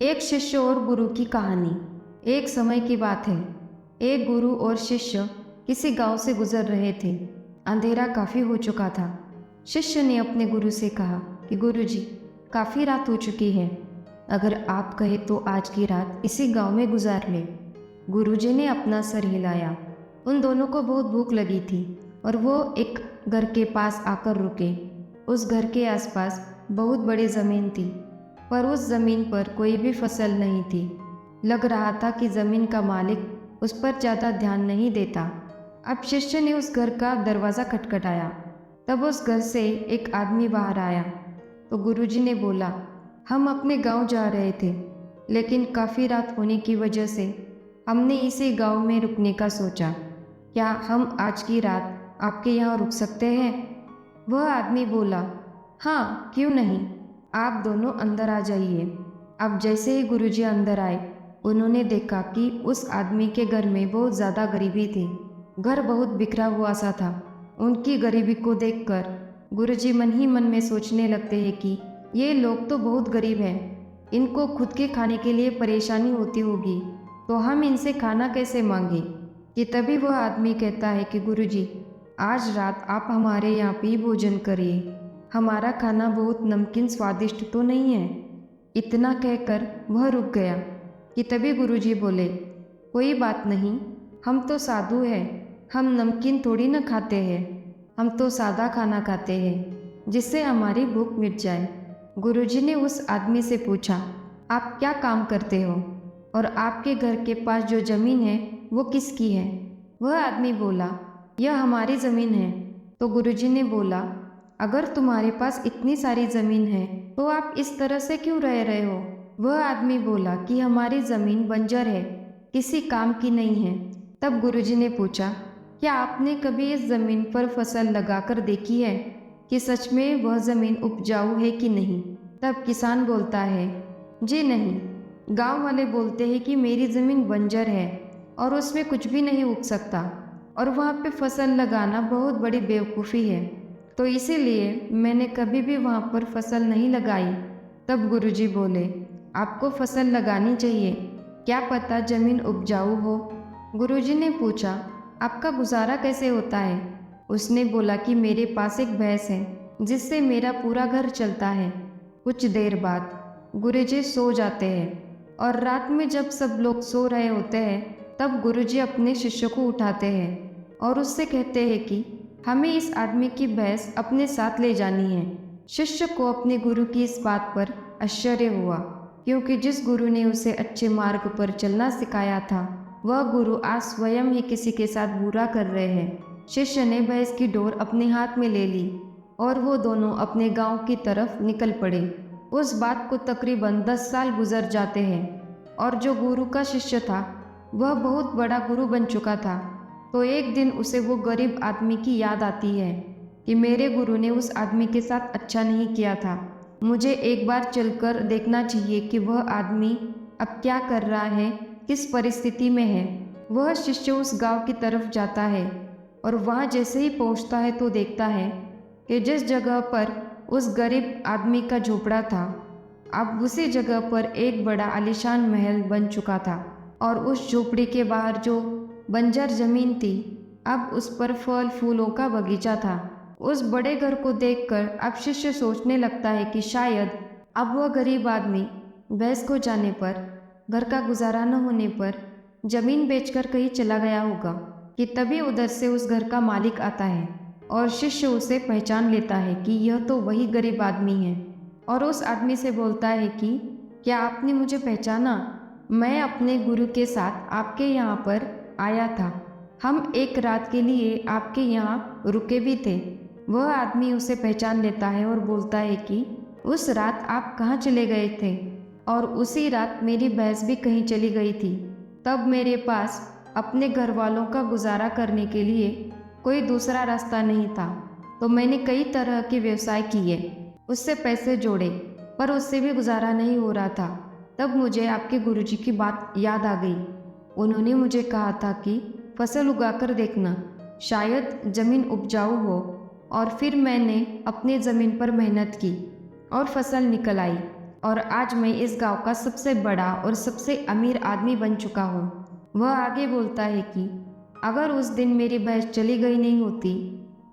एक शिष्य और गुरु की कहानी। एक समय की बात है। एक गुरु और शिष्य किसी गांव से गुजर रहे थे। अंधेरा काफी हो चुका था। शिष्य ने अपने गुरु से कहा कि गुरुजी, काफी रात हो चुकी है। अगर आप कहे तो आज की रात इसी गांव में गुजार ले। गुरुजी ने अपना सर हिलाया। उन दोनों को बहुत भूख लगी थी और वो एक घर के पास आकर रुके। उस घर के आसपास बहुत बड़ी जमीन थी, पर उस जमीन पर कोई भी फसल नहीं थी। लग रहा था कि जमीन का मालिक उस पर ज्यादा ध्यान नहीं देता। अब शिष्य ने उस घर का दरवाजा खटखटाया। तब उस घर से एक आदमी बाहर आया। तो गुरुजी ने बोला, हम अपने गांव जा रहे थे, लेकिन काफ़ी रात होने की वजह से हमने इसी गांव में रुकने का सोचा। क्या हम आज की रात आपके यहाँ रुक सकते हैं? वह आदमी बोला, हाँ, क्यों नहीं, आप दोनों अंदर आ जाइए। अब जैसे ही गुरुजी अंदर आए, उन्होंने देखा कि उस आदमी के घर में बहुत ज़्यादा गरीबी थी। घर बहुत बिखरा हुआ सा था। उनकी गरीबी को देखकर गुरुजी मन ही मन में सोचने लगते हैं कि ये लोग तो बहुत गरीब हैं, इनको खुद के खाने के लिए परेशानी होती होगी, तो हम इनसे खाना कैसे मांगे। कि तभी वह आदमी कहता है कि गुरुजी, आज रात आप हमारे यहाँ पे ही भोजन करिए। हमारा खाना बहुत नमकीन स्वादिष्ट तो नहीं है। इतना कहकर वह रुक गया। कि तभी गुरुजी बोले, कोई बात नहीं, हम तो साधु हैं, हम नमकीन थोड़ी न खाते हैं, हम तो सादा खाना खाते हैं जिससे हमारी भूख मिट जाए। गुरुजी ने उस आदमी से पूछा, आप क्या काम करते हो और आपके घर के पास जो जमीन है वो किसकी है? वह आदमी बोला, यह हमारी ज़मीन है। तो गुरुजी ने बोला, अगर तुम्हारे पास इतनी सारी ज़मीन है तो आप इस तरह से क्यों रह रहे हो? वह आदमी बोला कि हमारी ज़मीन बंजर है, किसी काम की नहीं है। तब गुरुजी ने पूछा, क्या आपने कभी इस ज़मीन पर फसल लगाकर देखी है कि सच में वह ज़मीन उपजाऊ है कि नहीं? तब किसान बोलता है, जी नहीं। गांव वाले बोलते हैं कि मेरी ज़मीन बंजर है और उसमें कुछ भी नहीं उग सकता और वहाँ पे फसल लगाना बहुत बड़ी बेवकूफ़ी है, तो इसीलिए मैंने कभी भी वहाँ पर फसल नहीं लगाई। तब गुरुजी बोले, आपको फसल लगानी चाहिए, क्या पता ज़मीन उपजाऊ हो। गुरुजी ने पूछा, आपका गुजारा कैसे होता है? उसने बोला कि मेरे पास एक भैंस है जिससे मेरा पूरा घर चलता है। कुछ देर बाद गुरुजी सो जाते हैं और रात में जब सब लोग सो रहे होते हैं तब गुरुजी अपने शिष्य को उठाते हैं और उससे कहते हैं कि हमें इस आदमी की भैंस अपने साथ ले जानी है। शिष्य को अपने गुरु की इस बात पर आश्चर्य हुआ, क्योंकि जिस गुरु ने उसे अच्छे मार्ग पर चलना सिखाया था वह गुरु आज स्वयं ही किसी के साथ बुरा कर रहे हैं। शिष्य ने भैंस की डोर अपने हाथ में ले ली और वो दोनों अपने गांव की तरफ निकल पड़े। उस बात को तकरीबन 10 साल गुजर जाते हैं और जो गुरु का शिष्य था वह बहुत बड़ा गुरु बन चुका था। तो एक दिन उसे वो गरीब आदमी की याद आती है कि मेरे गुरु ने उस आदमी के साथ अच्छा नहीं किया था, मुझे एक बार चलकर देखना चाहिए कि वह आदमी अब क्या कर रहा है, किस परिस्थिति में है। वह शिष्य उस गांव की तरफ जाता है और वहाँ जैसे ही पहुँचता है तो देखता है कि जिस जगह पर उस गरीब आदमी का झोपड़ा था, अब उसी जगह पर एक बड़ा आलीशान महल बन चुका था और उस झोपड़ी के बाहर जो बंजर जमीन थी, अब उस पर फल फूलों का बगीचा था। उस बड़े घर को देखकर अब शिष्य सोचने लगता है कि शायद अब वह गरीब आदमी भैंस को जाने पर, घर का गुजारा न होने पर जमीन बेचकर कहीं चला गया होगा। कि तभी उधर से उस घर का मालिक आता है और शिष्य उसे पहचान लेता है कि यह तो वही गरीब आदमी है और उस आदमी से बोलता है कि क्या आपने मुझे पहचाना? मैं अपने गुरु के साथ आपके यहाँ पर आया था, हम एक रात के लिए आपके यहाँ रुके भी थे। वह आदमी उसे पहचान लेता है और बोलता है कि उस रात आप कहाँ चले गए थे? और उसी रात मेरी भैंस भी कहीं चली गई थी। तब मेरे पास अपने घर वालों का गुजारा करने के लिए कोई दूसरा रास्ता नहीं था, तो मैंने कई तरह के व्यवसाय किए, उससे पैसे जोड़े, पर उससे भी गुजारा नहीं हो रहा था। तब मुझे आपके गुरुजी की बात याद आ गई। उन्होंने मुझे कहा था कि फसल उगाकर देखना, शायद ज़मीन उपजाऊ हो। और फिर मैंने अपने ज़मीन पर मेहनत की और फसल निकल आई। और आज मैं इस गांव का सबसे बड़ा और सबसे अमीर आदमी बन चुका हूँ। वह आगे बोलता है कि अगर उस दिन मेरी भैंस चली गई नहीं होती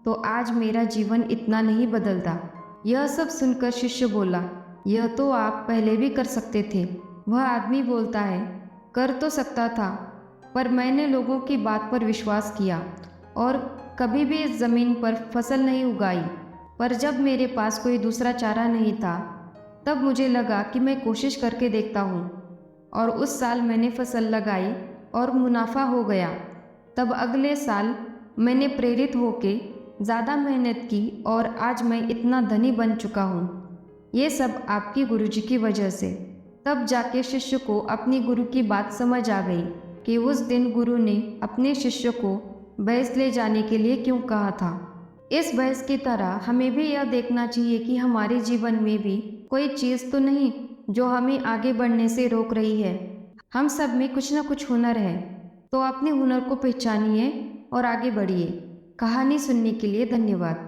तो आज मेरा जीवन इतना नहीं बदलता। यह सब सुनकर शिष्य बोला, यह तो आप पहले भी कर सकते थे। वह आदमी बोलता है, कर तो सकता था, पर मैंने लोगों की बात पर विश्वास किया और कभी भी इस ज़मीन पर फसल नहीं उगाई। पर जब मेरे पास कोई दूसरा चारा नहीं था, तब मुझे लगा कि मैं कोशिश करके देखता हूँ। और उस साल मैंने फसल लगाई और मुनाफा हो गया। तब अगले साल मैंने प्रेरित होके ज़्यादा मेहनत की और आज मैं इतना धनी बन चुका हूँ। ये सब आपकी गुरुजी की वजह से। तब जाके शिष्य को अपनी गुरु की बात समझ आ गई कि उस दिन गुरु ने अपने शिष्य को भैंस ले जाने के लिए क्यों कहा था। इस भैंस की तरह हमें भी यह देखना चाहिए कि हमारे जीवन में भी कोई चीज़ तो नहीं जो हमें आगे बढ़ने से रोक रही है। हम सब में कुछ ना कुछ हुनर है, तो अपने हुनर को पहचानिए और आगे बढ़िए। कहानी सुनने के लिए धन्यवाद।